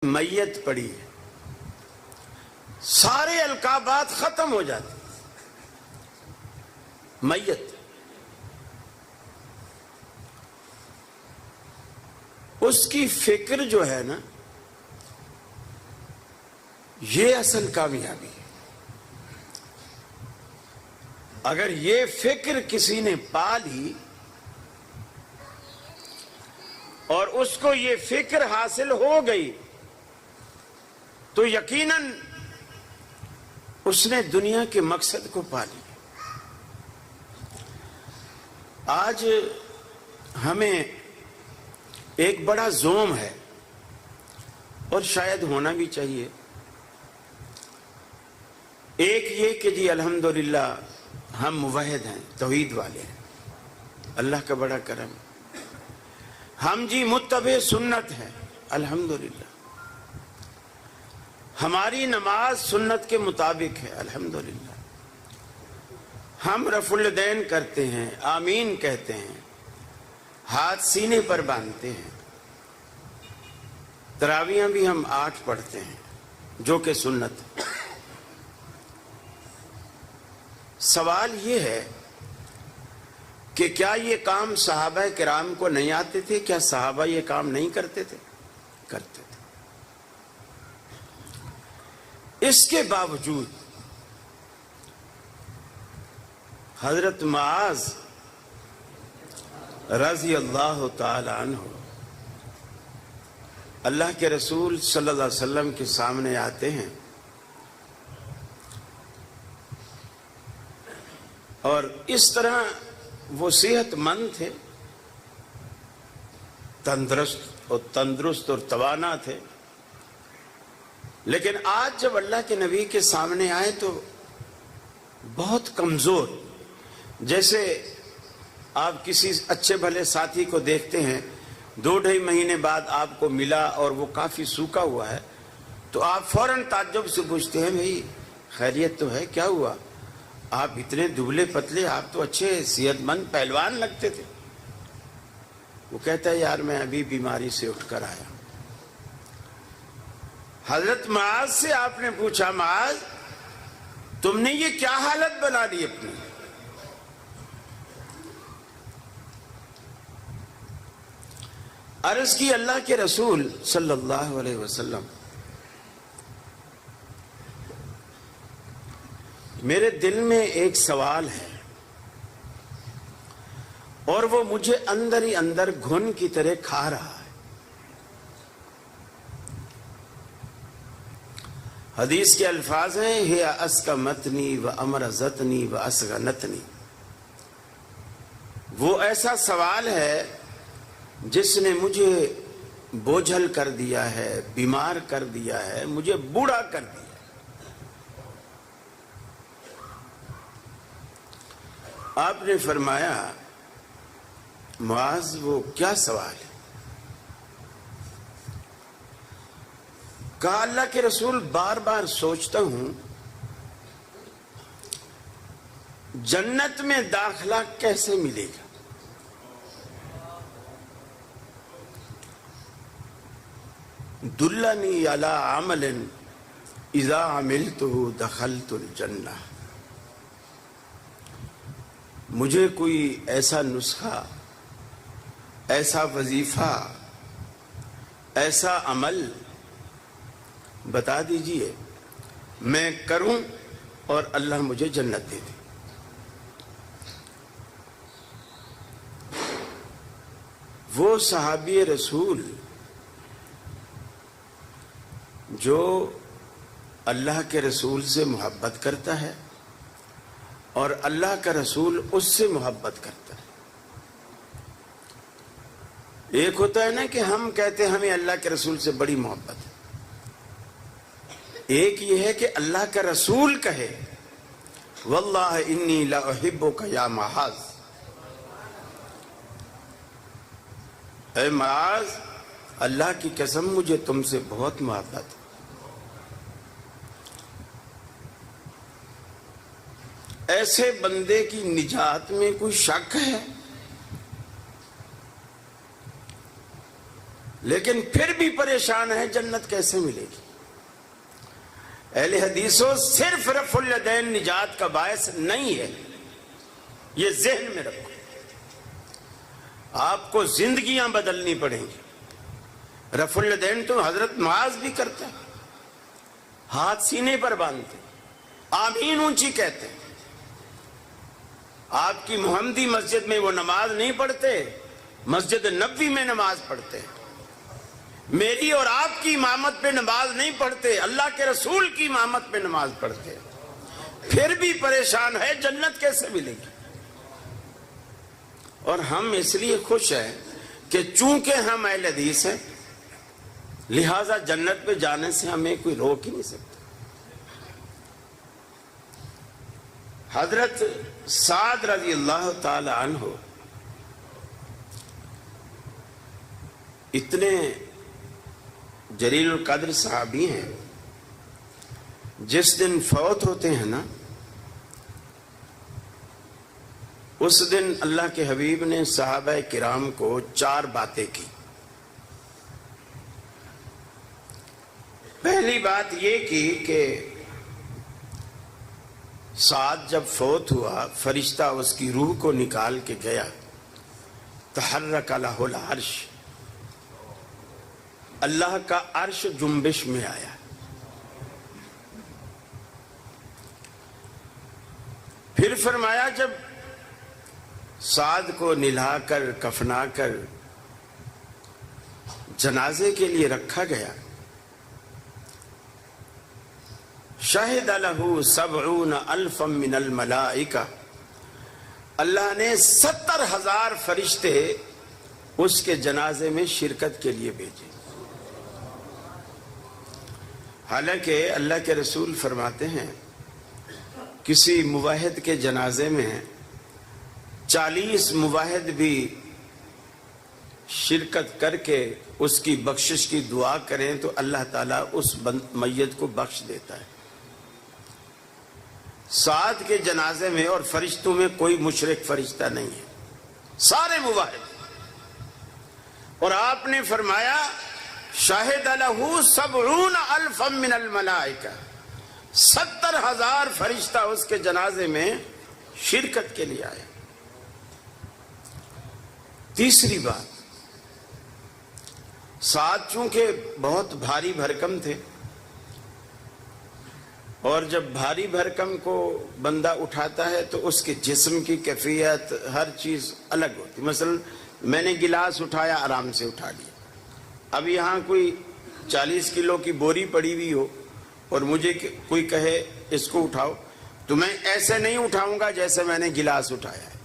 میت پڑی ہے، سارے القابات ختم ہو جاتے. میت اس کی فکر جو ہے نا، یہ اصل کامیابی ہے. اگر یہ فکر کسی نے پا لی اور اس کو یہ فکر حاصل ہو گئی تو یقیناً اس نے دنیا کے مقصد کو پا لیا. آج ہمیں ایک بڑا زوم ہے اور شاید ہونا بھی چاہیے. ایک یہ کہ جی الحمدللہ ہم موحد ہیں، توحید والے ہیں، اللہ کا بڑا کرم. ہم جی متبع سنت ہیں، الحمدللہ. ہماری نماز سنت کے مطابق ہے، الحمدللہ. ہم رفع الیدین کرتے ہیں، آمین کہتے ہیں، ہاتھ سینے پر باندھتے ہیں. تراویحاں بھی ہم 8 پڑھتے ہیں جو کہ سنت ہے. سوال یہ ہے کہ کیا یہ کام صحابہ کرام کو نہیں آتے تھے؟ کیا صحابہ یہ کام نہیں کرتے تھے؟ کرتے تھے. اس کے باوجود حضرت معاذ رضی اللہ تعالی عنہ اللہ کے رسول صلی اللہ علیہ وسلم کے سامنے آتے ہیں اور اس طرح وہ صحت مند تھے، تندرست اور توانا تھے. لیکن آج جب اللہ کے نبی کے سامنے آئے تو بہت کمزور، جیسے آپ کسی اچھے بھلے ساتھی کو دیکھتے ہیں 2-2.5 مہینے بعد آپ کو ملا اور وہ کافی سوکھا ہوا ہے تو آپ فوراً تعجب سے پوچھتے ہیں بھئی خیریت تو ہے، کیا ہوا؟ آپ اتنے دبلے پتلے، آپ تو اچھے صحت مند پہلوان لگتے تھے. وہ کہتا ہے یار میں ابھی بیماری سے اٹھ کر آیا. حضرت معاذ سے آپ نے پوچھا معاذ تم نے یہ کیا حالت بنا لی اپنی؟ عرض کی اللہ کے رسول صلی اللہ علیہ وسلم میرے دل میں ایک سوال ہے اور وہ مجھے اندر ہی اندر گھن کی طرح کھا رہا ہے. حدیث کے الفاظ ہیں ہی اسکمتنی و امرضتنی و اسغنتنی. وہ ایسا سوال ہے جس نے مجھے بوجھل کر دیا ہے، بیمار کر دیا ہے، مجھے بوڑھا کر دیا. آپ نے فرمایا معاذ وہ کیا سوال ہے؟ کہا اللہ کے رسول بار بار سوچتا ہوں جنت میں داخلہ کیسے ملے گا. دلنی علی عمل اذا عملتہ دخلت الجنہ. مجھے کوئی ایسا نسخہ، ایسا وظیفہ، ایسا عمل بتا دیجئے میں کروں اور اللہ مجھے جنت دے دے. وہ صحابی رسول جو اللہ کے رسول سے محبت کرتا ہے اور اللہ کا رسول اس سے محبت کرتا ہے. ایک ہوتا ہے نا کہ ہم کہتے ہیں ہمیں اللہ کے رسول سے بڑی محبت ہے. ایک یہ ہے کہ اللہ کا رسول کہے واللہ انی لاحبک یا معاذ، اے معاذ اللہ کی قسم مجھے تم سے بہت محبت ہے. ایسے بندے کی نجات میں کوئی شک ہے؟ لیکن پھر بھی پریشان ہے جنت کیسے ملے گی. اہل حدیثوں صرف رفع الیدین نجات کا باعث نہیں ہے، یہ ذہن میں رکھو. آپ کو زندگیاں بدلنی پڑیں گی. رفع الیدین تو حضرت معاذ بھی کرتا ہے، ہاتھ سینے پر باندھتے، آمین اونچی کہتے. آپ کی محمدی مسجد میں وہ نماز نہیں پڑھتے، مسجد نبوی میں نماز پڑھتے. میری اور آپ کی امامت پہ نماز نہیں پڑھتے، اللہ کے رسول کی امامت پہ نماز پڑھتے. پھر بھی پریشان ہے جنت کیسے ملے گی. اور ہم اس لیے خوش ہیں کہ چونکہ ہم اہل حدیث ہیں، لہذا جنت پہ جانے سے ہمیں کوئی روک ہی نہیں سکتا. حضرت سعد رضی اللہ تعالی عنہ اتنے جلیل القدر صحابی ہیں، جس دن فوت ہوتے ہیں نا، اس دن اللہ کے حبیب نے صحابہ کرام کو 4 باتیں کی. پہلی بات یہ کی کہ سعد جب فوت ہوا، فرشتہ اس کی روح کو نکال کے گیا، تحرک لہ العرش، اللہ کا عرش جنبش میں آیا. پھر فرمایا جب سعد کو نلا کر کفنا کر جنازے کے لیے رکھا گیا، شہد لہ 70,000 من الملائکہ، اللہ نے 70,000 فرشتے اس کے جنازے میں شرکت کے لیے بھیجے. حالانکہ اللہ کے رسول فرماتے ہیں کسی موحد کے جنازے میں 40 موحد بھی شرکت کر کے اس کی بخشش کی دعا کریں تو اللہ تعالیٰ اس میت کو بخش دیتا ہے. سعد کے جنازے میں اور فرشتوں میں کوئی مشرک فرشتہ نہیں ہے، سارے موحد. اور آپ نے فرمایا شاہد لہ 70,000 من الملائکہ، 70,000 فرشتہ اس کے جنازے میں شرکت کے لیے آئے. تیسری بات، سعد چونکہ بہت بھاری بھرکم تھے، اور جب بھاری بھرکم کو بندہ اٹھاتا ہے تو اس کے جسم کی کیفیت ہر چیز الگ ہوتی. مثلا میں نے گلاس اٹھایا، آرام سے اٹھا لیا. اب یہاں کوئی 40 کلو کی بوری پڑی ہوئی ہو اور مجھے کوئی کہے اس کو اٹھاؤ، تو میں ایسے نہیں اٹھاؤں گا جیسے میں نے گلاس اٹھایا ہے.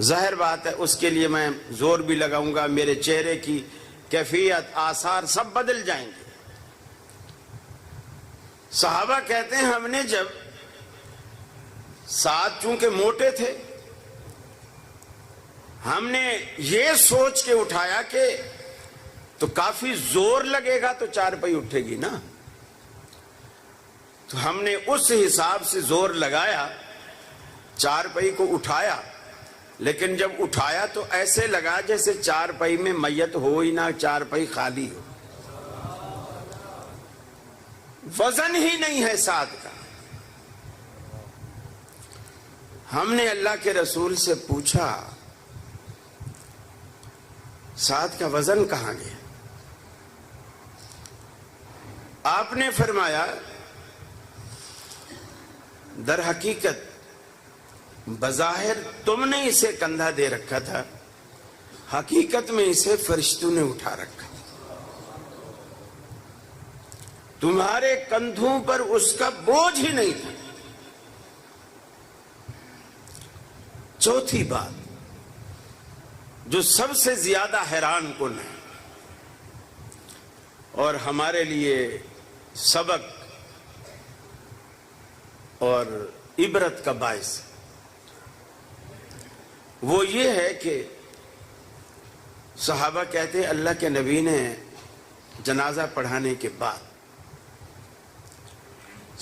ظاہر بات ہے اس کے لیے میں زور بھی لگاؤں گا، میرے چہرے کی کیفیت آثار سب بدل جائیں گے. صحابہ کہتے ہیں ہم نے جب سعد چونکہ موٹے تھے، ہم نے یہ سوچ کے اٹھایا کہ تو کافی زور لگے گا تو چارپائی اٹھے گی نا، تو ہم نے اس حساب سے زور لگایا، چارپائی کو اٹھایا. لیکن جب اٹھایا تو ایسے لگا جیسے چارپائی میں میت ہو ہی نہ، چارپائی خالی ہو. وزن ہی نہیں ہے سعد کا. ہم نے اللہ کے رسول سے پوچھا سعد کا وزن کہاں گیا؟ آپ نے فرمایا در حقیقت بظاہر تم نے اسے کندھا دے رکھا تھا، حقیقت میں اسے فرشتوں نے اٹھا رکھا. تمہارے کندھوں پر اس کا بوجھ ہی نہیں تھا. چوتھی بات جو سب سے زیادہ حیران کن ہے اور ہمارے لیے سبق اور عبرت کا باعث ہے، وہ یہ ہے کہ صحابہ کہتے ہیں اللہ کے نبی نے جنازہ پڑھانے کے بعد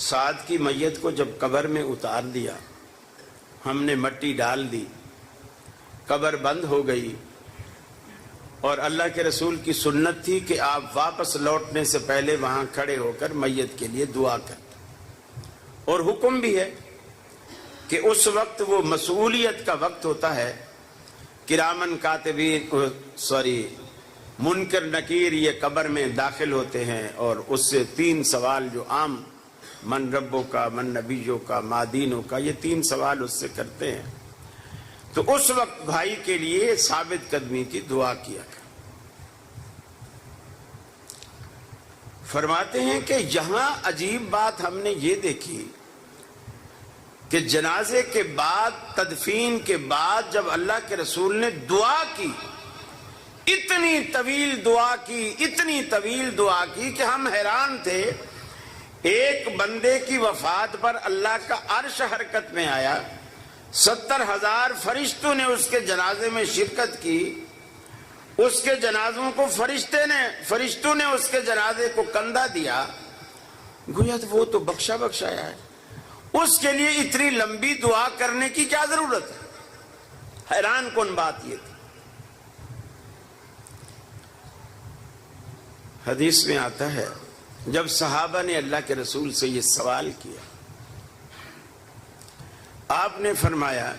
سعد کی میت کو جب قبر میں اتار دیا، ہم نے مٹی ڈال دی، قبر بند ہو گئی. اور اللہ کے رسول کی سنت تھی کہ آپ واپس لوٹنے سے پہلے وہاں کھڑے ہو کر میت کے لیے دعا کرتے، اور حکم بھی ہے کہ اس وقت وہ مسئولیت کا وقت ہوتا ہے، کرامن کاتبین منکر نکیر یہ قبر میں داخل ہوتے ہیں، اور اس سے 3 سوال جو عام من ربوں کا، من نبیوں کا، ما دینوں کا، یہ 3 سوال اس سے کرتے ہیں. تو اس وقت بھائی کے لیے ثابت قدمی کی دعا کیا کریں. فرماتے ہیں کہ یہاں عجیب بات ہم نے یہ دیکھی کہ جنازے کے بعد، تدفین کے بعد جب اللہ کے رسول نے دعا کی، اتنی طویل دعا کی، اتنی طویل دعا کی کہ ہم حیران تھے. ایک بندے کی وفات پر اللہ کا عرش حرکت میں آیا، 70,000 فرشتوں نے اس کے جنازے میں شرکت کی، اس کے جنازوں کو فرشتوں نے اس کے جنازے کو کندھا دیا. گویا وہ تو بخشایا ہے، اس کے لیے اتنی لمبی دعا کرنے کی کیا ضرورت ہے؟ حیران کن بات یہ تھی. حدیث میں آتا ہے جب صحابہ نے اللہ کے رسول سے یہ سوال کیا، آپ نے فرمایا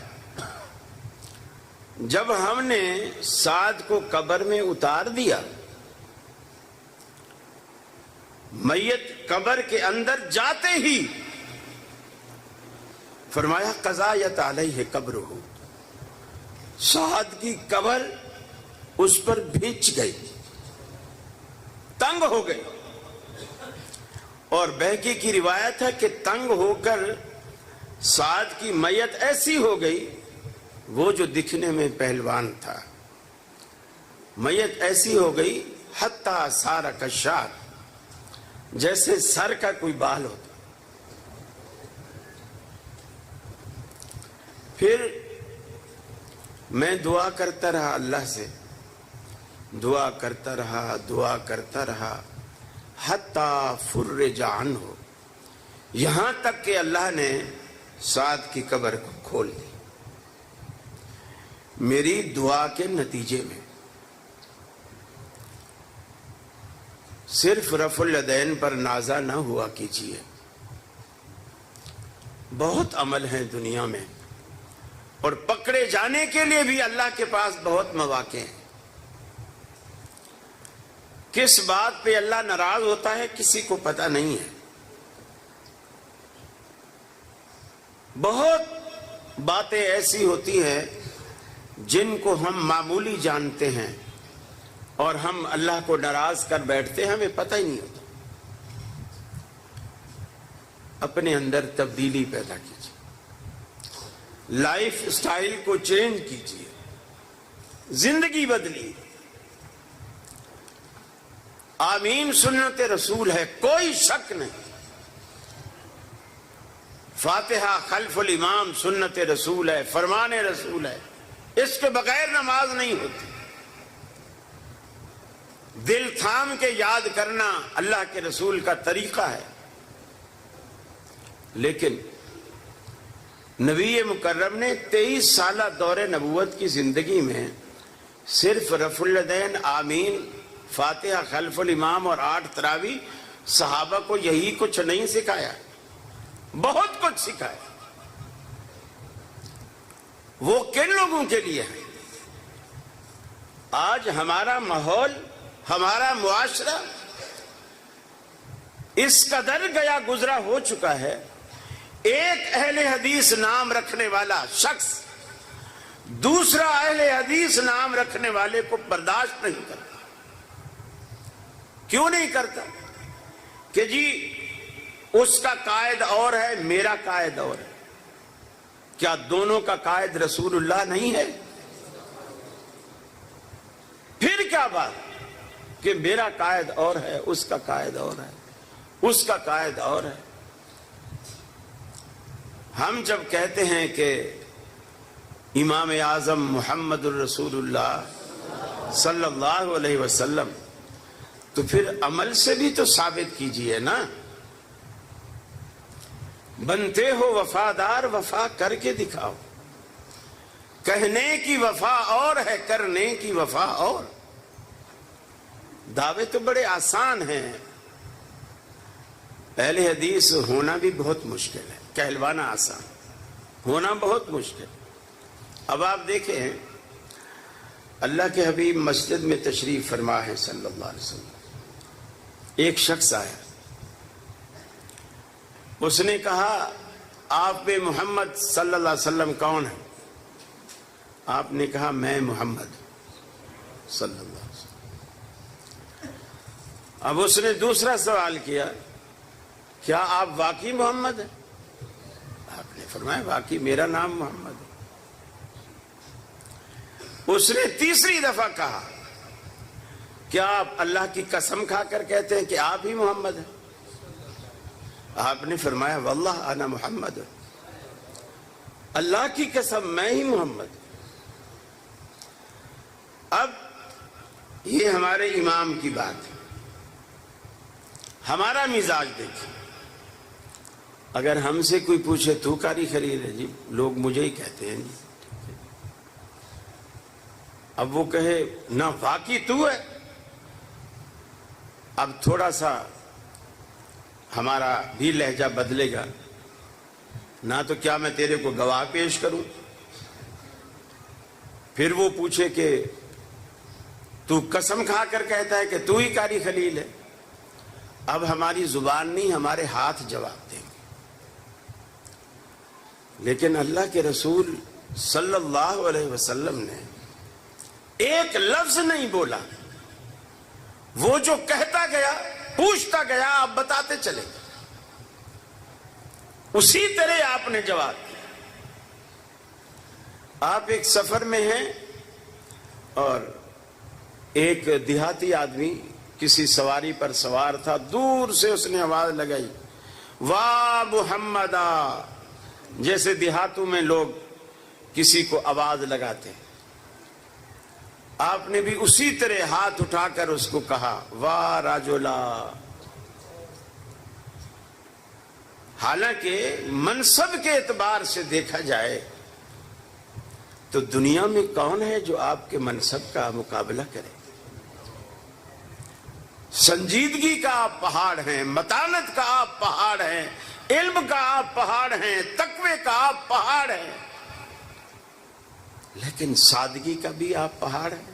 جب ہم نے سعد کو قبر میں اتار دیا، میت قبر کے اندر جاتے ہی فرمایا قضایت علیہ قبرہ، سعد کی قبر اس پر بھیج گئی، تنگ ہو گئی. اور بہقی کی روایت ہے کہ تنگ ہو کر سعد کی میت ایسی ہو گئی، وہ جو دکھنے میں پہلوان تھا، میت ایسی ہو گئی حتی سار کشار، جیسے سر کا کوئی بال ہوتا. پھر میں دعا کرتا رہا اللہ سے، دعا کرتا رہا حتی فرج عنہ، یہاں تک کہ اللہ نے سعد کی قبر کو کھول دی. میری دعا کے نتیجے میں صرف رفع الیدین پر نازا نہ ہوا کیجیے، بہت عمل ہیں دنیا میں، اور پکڑے جانے کے لیے بھی اللہ کے پاس بہت مواقع ہیں. کس بات پہ اللہ ناراض ہوتا ہے کسی کو پتہ نہیں ہے. بہت باتیں ایسی ہوتی ہیں جن کو ہم معمولی جانتے ہیں، اور ہم اللہ کو ناراض کر بیٹھتے ہیں، ہمیں پتہ ہی نہیں ہوتا. اپنے اندر تبدیلی پیدا کیجیے، لائف سٹائل کو چینج کیجیے، زندگی بدلی. آمین سنت رسول ہے، کوئی شک نہیں. فاتحہ خلف الامام سنت رسول ہے، فرمان رسول ہے، اس کے بغیر نماز نہیں ہوتی. دل تھام کے یاد کرنا اللہ کے رسول کا طریقہ ہے. لیکن نبی مکرم نے 23 سالہ دور نبوت کی زندگی میں صرف رفع الیدین، آمین، فاتحہ خلف الامام اور 8 تراویح، صحابہ کو یہی کچھ نہیں سکھایا، بہت کچھ سکھایا. وہ کن لوگوں کے لیے ہے؟ آج ہمارا ماحول، ہمارا معاشرہ اس قدر گیا گزرا ہو چکا ہے، ایک اہل حدیث نام رکھنے والا شخص دوسرا اہل حدیث نام رکھنے والے کو برداشت نہیں کرتا. کیوں نہیں کرتا؟ کہ جی اس کا قائد اور ہے، میرا قائد اور ہے. کیا دونوں کا قائد رسول اللہ نہیں ہے؟ پھر کیا بات کہ میرا قائد اور ہے، اس کا قائد اور ہے، اس کا قائد اور ہے. ہم جب کہتے ہیں کہ امام اعظم محمد الرسول اللہ صلی اللہ علیہ وسلم، تو پھر عمل سے بھی تو ثابت کیجئے نا. بنتے ہو وفادار، وفا کر کے دکھاؤ. کہنے کی وفا اور ہے، کرنے کی وفا اور. دعوے تو بڑے آسان ہیں، اہل حدیث ہونا بھی بہت مشکل ہے، کہلوانا آسان، ہونا بہت مشکل۔ اب آپ دیکھیں اللہ کے حبیب مسجد میں تشریف فرما ہے صلی اللہ علیہ وسلم، ایک شخص آیا، اس نے کہا آپ پہ محمد صلی اللہ علیہ وسلم کون ہے؟ آپ نے کہا میں محمد صلی اللہ علیہ وسلم۔ اب اس نے دوسرا سوال کیا، کیا آپ واقعی محمد ہیں؟ آپ نے فرمایا واقعی میرا نام محمد ہے۔ اس نے تیسری دفعہ کہا کیا آپ اللہ کی قسم کھا کر کہتے ہیں کہ آپ ہی محمد ہیں؟ آپ نے فرمایا واللہ انا محمد، اللہ کی قسم میں ہی محمد۔ اب یہ ہمارے امام کی بات ہے، ہمارا مزاج دیکھیں، اگر ہم سے کوئی پوچھے تو قاری خلیل ہے؟ جی لوگ مجھے ہی کہتے ہیں جی۔ اب وہ کہے نہ واقعی تو ہے، اب تھوڑا سا ہمارا بھی لہجہ بدلے گا، نہ تو کیا میں تیرے کو گواہ پیش کروں؟ پھر وہ پوچھے کہ تو قسم کھا کر کہتا ہے کہ تو ہی قاری خلیل ہے، اب ہماری زبان نہیں ہمارے ہاتھ جواب دیں گے۔ لیکن اللہ کے رسول صلی اللہ علیہ وسلم نے ایک لفظ نہیں بولا، وہ جو کہتا گیا پوچھتا گیا آپ بتاتے چلے، اسی طرح آپ نے جواب دیا۔ آپ ایک سفر میں ہیں اور ایک دیہاتی آدمی کسی سواری پر سوار تھا، دور سے اس نے آواز لگائی واہ محمدا، جیسے دیہاتوں میں لوگ کسی کو آواز لگاتے ہیں۔ آپ نے بھی اسی طرح ہاتھ اٹھا کر اس کو کہا واہ راجولا۔ حالانکہ منصب کے اعتبار سے دیکھا جائے تو دنیا میں کون ہے جو آپ کے منصب کا مقابلہ کرے؟ سنجیدگی کا آپ پہاڑ ہیں، متانت کا آپ پہاڑ ہیں، علم کا آپ پہاڑ ہیں، تقوی کا آپ پہاڑ ہیں، لیکن سادگی کا بھی آپ پہاڑ ہیں۔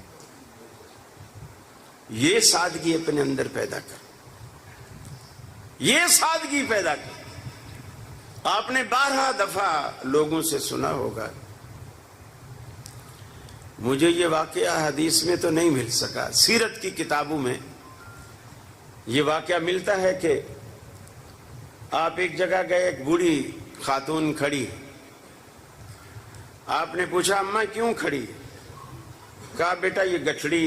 یہ سادگی اپنے اندر پیدا کر، یہ سادگی پیدا کر۔ آپ نے 12 دفعہ لوگوں سے سنا ہوگا، مجھے یہ واقعہ حدیث میں تو نہیں مل سکا، سیرت کی کتابوں میں یہ واقعہ ملتا ہے کہ آپ ایک جگہ گئے، ایک بوڑھی خاتون کھڑی، آپ نے پوچھا اماں کیوں کھڑی؟ کہا بیٹا یہ گٹھڑی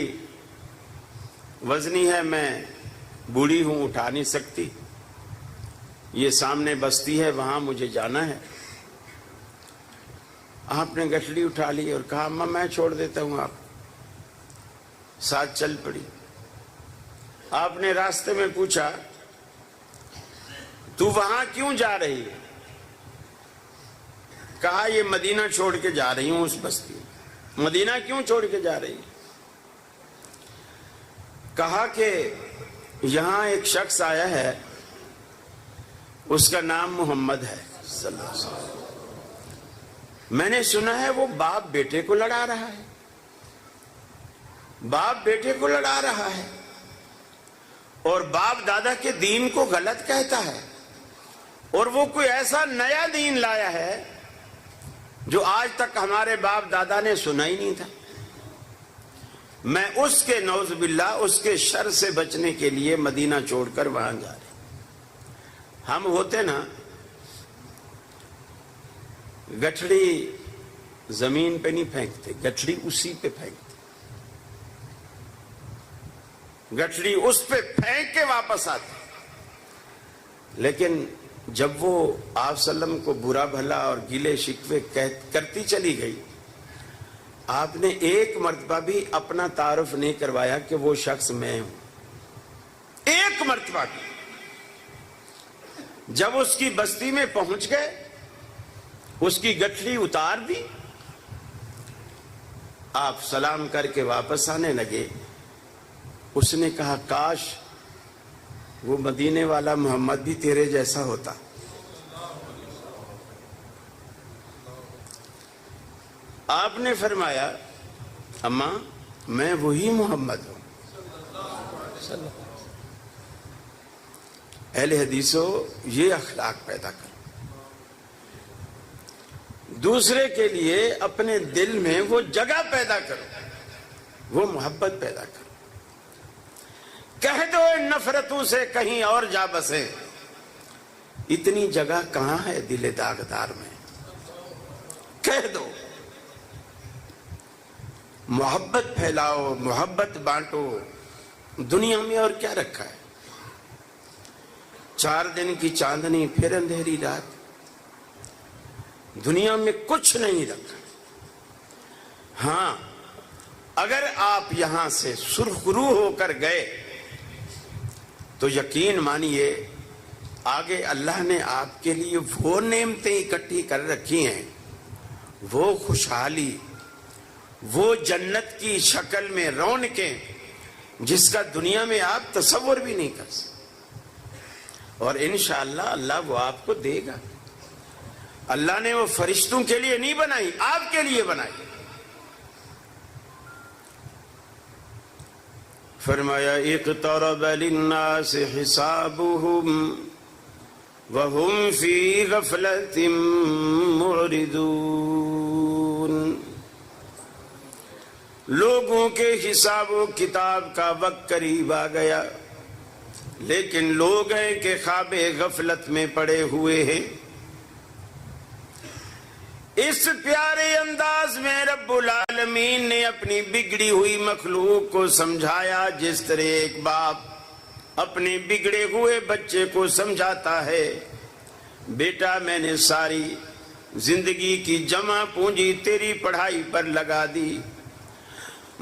وزنی ہے، میں بوڑھی ہوں اٹھا نہیں سکتی، یہ سامنے بستی ہے وہاں مجھے جانا ہے۔ آپ نے گٹھڑی اٹھا لی اور کہا اماں میں چھوڑ دیتا ہوں، آپ ساتھ چل پڑی۔ آپ نے راستے میں پوچھا تو وہاں کیوں جا رہی ہے؟ کہا یہ مدینہ چھوڑ کے جا رہی ہوں اس بستی میں۔ مدینہ کیوں چھوڑ کے جا رہی ہے؟ کہا کہ یہاں ایک شخص آیا ہے، اس کا نام محمد ہے صلی اللہ علیہ وسلم، میں نے سنا ہے وہ باپ بیٹے کو لڑا رہا ہے، باپ بیٹے کو لڑا رہا ہے، اور باپ دادا کے دین کو غلط کہتا ہے، اور وہ کوئی ایسا نیا دین لایا ہے جو آج تک ہمارے باپ دادا نے سنا ہی نہیں تھا۔ میں اس کے نعوذ باللہ اس کے شر سے بچنے کے لیے مدینہ چھوڑ کر وہاں جا رہے۔ ہم ہوتے نا گٹھڑی زمین پہ نہیں پھینکتے، گٹھڑی اسی پہ پھینکتے، گٹھڑی اس پہ پھینک کے واپس آتے۔ لیکن جب وہ آپ صلی اللہ علیہ وسلم کو برا بھلا اور گیلے شکوے کرتی چلی گئی، آپ نے ایک مرتبہ بھی اپنا تعارف نہیں کروایا کہ وہ شخص میں ہوں، ایک مرتبہ بھی۔ جب اس کی بستی میں پہنچ گئے، اس کی گٹھڑی اتار دی، آپ سلام کر کے واپس آنے لگے اس نے کہا کاش وہ مدینے والا محمد بھی تیرے جیسا ہوتا. آپ نے فرمایا اماں میں وہی محمد ہوں. اہل حدیثوں یہ اخلاق پیدا کرو. دوسرے کے لیے اپنے دل میں وہ جگہ پیدا کرو, وہ محبت پیدا کرو. کہہ دو ان نفرتوں سے کہیں اور جا بسیں. اتنی جگہ کہاں ہے دل داغدار میں؟ کہہ دو. محبت پھیلاؤ, محبت بانٹو. دنیا میں اور کیا رکھا ہے؟ 4 دن کی چاندنی پھر اندھیری رات. دنیا میں کچھ نہیں رکھا. ہاں اگر آپ یہاں سے سرخرو ہو کر گئے تو یقین مانیے آگے اللہ نے آپ کے لیے وہ نعمتیں اکٹھی کر رکھی ہیں, وہ خوشحالی, وہ جنت کی شکل میں رونقیں جس کا دنیا میں آپ تصور بھی نہیں کر سکتے. اور انشاءاللہ اللہ وہ آپ کو دے گا. اللہ نے وہ فرشتوں کے لیے نہیں بنائی, آپ کے لیے بنائی. فرمایا اقترب للناس حسابهم وهم في غفلة معرضون. لوگوں کے حساب و کتاب کا وقت قریب آ گیا, لیکن لوگ ہیں کہ خواب غفلت میں پڑے ہوئے ہیں. اس پیارے انداز میں رب العالمین نے اپنی بگڑی ہوئی مخلوق کو سمجھایا جس طرح ایک باپ اپنے بگڑے ہوئے بچے کو سمجھاتا ہے, بیٹا میں نے ساری زندگی کی جمع پونجی تیری پڑھائی پر لگا دی,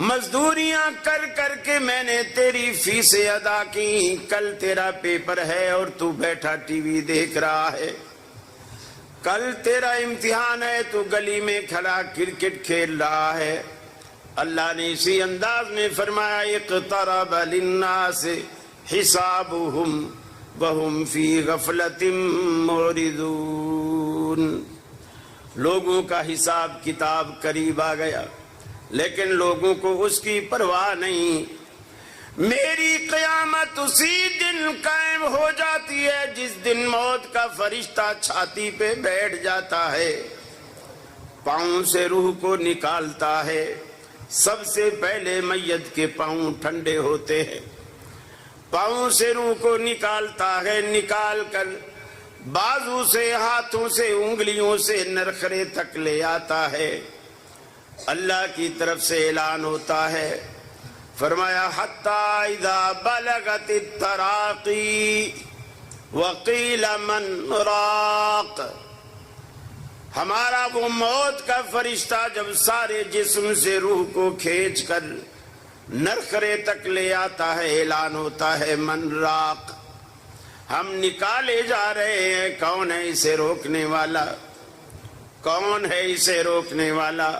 مزدوریاں کر کر کے میں نے تیری فیسیں ادا کی, کل تیرا پیپر ہے اور تو بیٹھا ٹی وی دیکھ رہا ہے, کل تیرا امتحان ہے تو گلی میں کھڑا کرکٹ کھیل رہا ہے. اللہ نے اسی انداز میں فرمایا اقترب للناس حسابهم وهم فی غفلۃ معرضون. لوگوں کا حساب کتاب قریب آ گیا لیکن لوگوں کو اس کی پرواہ نہیں. میری قیامت اسی دن قائم ہو جاتی ہے جس دن موت کا فرشتہ چھاتی پہ بیٹھ جاتا ہے, پاؤں سے روح کو نکالتا ہے. سب سے پہلے میت کے پاؤں ٹھنڈے ہوتے ہیں, پاؤں سے روح کو نکالتا ہے, نکال کر بازو سے, ہاتھوں سے, انگلیوں سے نرخرے تک لے آتا ہے. اللہ کی طرف سے اعلان ہوتا ہے, فرمایا حتی اذا بلغت التراقی وقیل من راق. ہمارا وہ موت کا فرشتہ جب سارے جسم سے روح کو کھینچ کر نرخرے تک لے آتا ہے, اعلان ہوتا ہے من راق, ہم نکالے جا رہے ہیں. کون ہے اسے روکنے والا؟ کون ہے اسے روکنے والا؟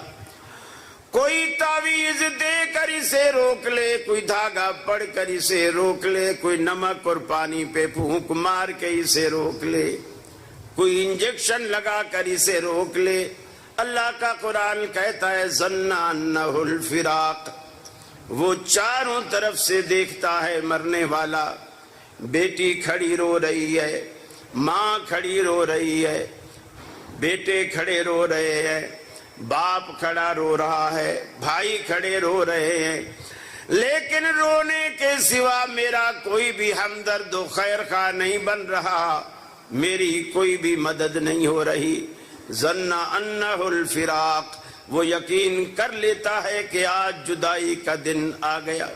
کوئی تعویذ دے کر اسے روک لے, کوئی دھاگا پڑھ کر اسے روک لے, کوئی نمک اور پانی پہ پھونک مار کے اسے روک لے, کوئی انجیکشن لگا کر اسے روک لے. اللہ کا قرآن کہتا ہے ظن انہ الفراق. وہ چاروں طرف سے دیکھتا ہے مرنے والا. بیٹی کھڑی رو رہی ہے, ماں کھڑی رو رہی ہے, بیٹے کھڑے رو رہے ہیں, باپ کھڑا رو رہا ہے, بھائی کھڑے رو رہے ہیں, لیکن رونے کے سوا میرا کوئی بھی ہمدرد و خیر خواہ نہیں بن رہا, میری کوئی بھی مدد نہیں ہو رہی. ظن انہ الفراق. وہ یقین کر لیتا ہے کہ آج جدائی کا دن آ گیا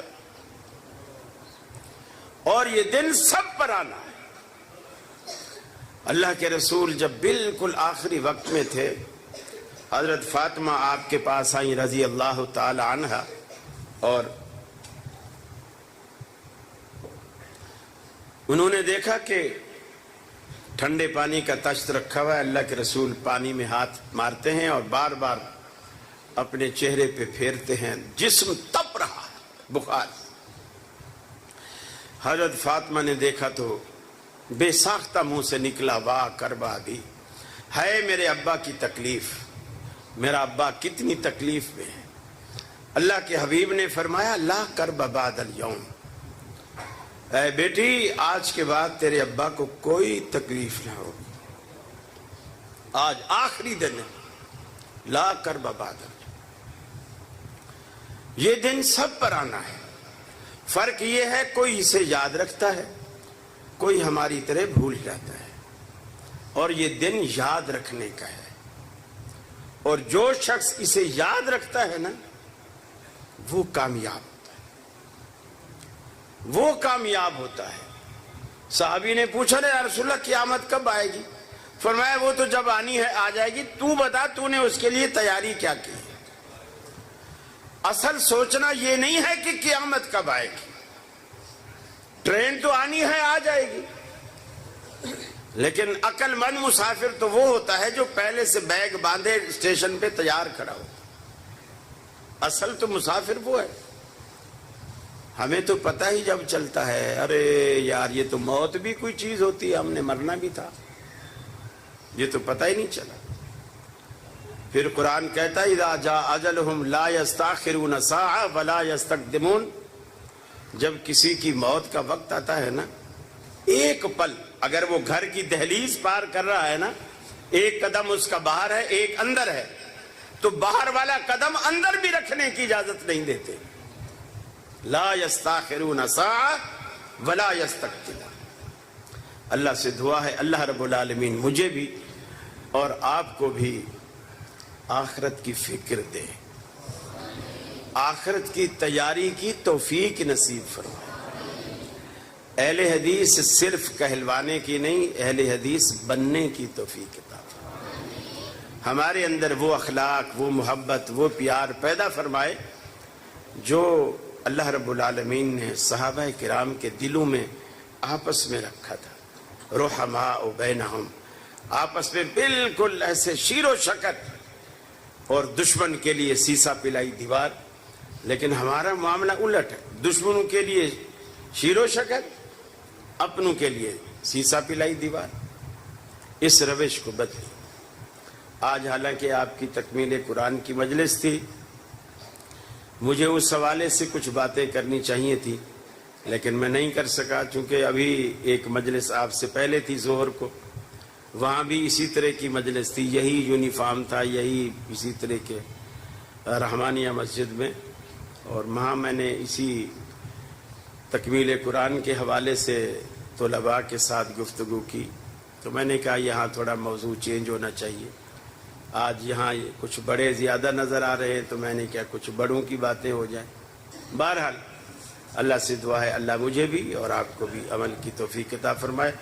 اور یہ دن سب پر آنا ہے. اللہ کے رسول جب بالکل آخری وقت میں تھے, حضرت فاطمہ آپ کے پاس آئیں رضی اللہ تعالی عنہا, اور انہوں نے دیکھا کہ ٹھنڈے پانی کا تشت رکھا ہوا ہے. اللہ کے رسول پانی میں ہاتھ مارتے ہیں اور بار بار اپنے چہرے پہ پھیرتے ہیں. جسم تپ رہا ہے, بخار. حضرت فاطمہ نے دیکھا تو بے ساختہ منہ سے نکلا، واہ کربا دی، ہے میرے ابا کی تکلیف، میرا ابا کتنی تکلیف میں ہے۔ اللہ کے حبیب نے فرمایا لا کرب بعد اليوم، اے بیٹی آج کے بعد تیرے ابا کو کوئی تکلیف نہ ہوگی، آج آخری دن ہے، لا کرب بعد اليوم۔ یہ دن سب پر آنا ہے، فرق یہ ہے کوئی اسے یاد رکھتا ہے، کوئی ہماری طرح بھول جاتا ہے، اور یہ دن یاد رکھنے کا ہے، اور جو شخص اسے یاد رکھتا ہے نا وہ کامیاب ہوتا ہے، وہ کامیاب ہوتا ہے۔ صحابی نے پوچھا نا یا رسول اللہ قیامت کب آئے گی؟ فرمایا وہ تو جب آنی ہے آ جائے گی، تو بتا تو نے اس کے لیے تیاری کیا کی؟ اصل سوچنا یہ نہیں ہے کہ قیامت کب آئے گی، ٹرین تو آنی ہے آ جائے گی، لیکن عقل مند مسافر تو وہ ہوتا ہے جو پہلے سے بیگ باندھے اسٹیشن پہ تیار کھڑا ہو۔ اصل تو مسافر وہ ہے، ہمیں تو پتہ ہی جب چلتا ہے ارے یار یہ تو موت بھی کوئی چیز ہوتی ہے، ہم نے مرنا بھی تھا، یہ تو پتہ ہی نہیں چلا۔ پھر قرآن کہتا ہے اذا جاء اجلہم لا یستاخرون ساعۃ ولا یستقدمون، جب کسی کی موت کا وقت آتا ہے نا، ایک پل اگر وہ گھر کی دہلیز پار کر رہا ہے نا، ایک قدم اس کا باہر ہے ایک اندر ہے، تو باہر والا قدم اندر بھی رکھنے کی اجازت نہیں دیتے۔ لا یستاخرون ساعۃ ولا یستقدمون۔ اللہ سے دعا ہے اللہ رب العالمین مجھے بھی اور آپ کو بھی آخرت کی فکر دے، آخرت کی تیاری کی توفیق نصیب فرمائے۔ اہل حدیث صرف کہلوانے کی نہیں، اہل حدیث بننے کی توفیق عطا فرمائے، ہمارے اندر وہ اخلاق، وہ محبت، وہ پیار پیدا فرمائے جو اللہ رب العالمین نے صحابہ کرام کے دلوں میں آپس میں رکھا تھا۔ رحماء بینہم، آپس میں بالکل ایسے شیر و شکر، اور دشمن کے لیے سیسا پلائی دیوار، لیکن ہمارا معاملہ الٹ ہے، دشمنوں کے لیے شیر و شکر، اپنوں کے لیے سیسا پلائی دیوار۔ اس روش کو بدلی۔ آج حالانکہ آپ کی تکمیل قرآن کی مجلس تھی، مجھے اس حوالے سے کچھ باتیں کرنی چاہیے تھی لیکن میں نہیں کر سکا، چونکہ ابھی ایک مجلس آپ سے پہلے تھی ظہر کو، وہاں بھی اسی طرح کی مجلس تھی، یہی یونیفارم تھا، یہی اسی طرح کے رحمانیہ مسجد میں، اور وہاں میں نے اسی تکمیل قرآن کے حوالے سے طلباء کے ساتھ گفتگو کی، تو میں نے کہا یہاں تھوڑا موضوع چینج ہونا چاہیے۔ آج یہاں کچھ بڑے زیادہ نظر آ رہے ہیں تو میں نے کہا کچھ بڑوں کی باتیں ہو جائیں۔ بہرحال اللہ سے دعا ہے اللہ مجھے بھی اور آپ کو بھی عمل کی توفیق عطا فرمائے۔